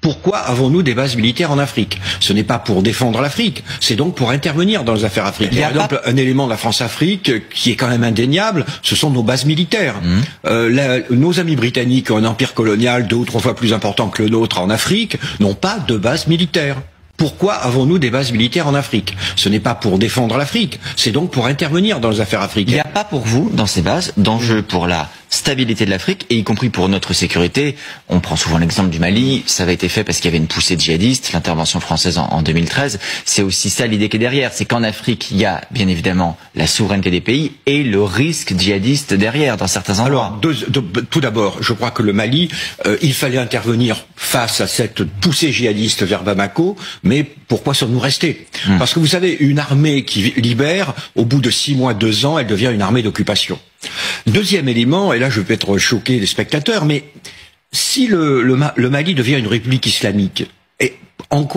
Pourquoi avons-nous des bases militaires en Afrique? Ce n'est pas pour défendre l'Afrique, c'est donc pour intervenir dans les affaires africaines. Par exemple, un élément de la France-Afrique qui est quand même indéniable, ce sont nos bases militaires. Nos amis britanniques ont un empire colonial 2 ou 3 fois plus important que le nôtre en Afrique, n'ont pas de bases militaires. Pourquoi avons-nous des bases militaires en Afrique? Ce n'est pas pour défendre l'Afrique, c'est donc pour intervenir dans les affaires africaines. Il n'y a pas pour vous, dans ces bases, d'enjeu pour la stabilité de l'Afrique, et y compris pour notre sécurité. On prend souvent l'exemple du Mali, ça avait été fait parce qu'il y avait une poussée djihadiste, l'intervention française en 2013. C'est aussi ça l'idée qui est derrière, c'est qu'en Afrique, il y a bien évidemment la souveraineté des pays et le risque djihadiste derrière, dans certains endroits. Alors, tout d'abord, je crois que le Mali, il fallait intervenir face à cette poussée djihadiste vers Bamako, mais pourquoi sommes-nous restés? Parce que vous savez, une armée qui libère, au bout de 6 mois, 2 ans, elle devient une armée d'occupation. Deuxième élément, et là je vais être choqué des spectateurs, mais si le Mali devient une république islamique, et en quoi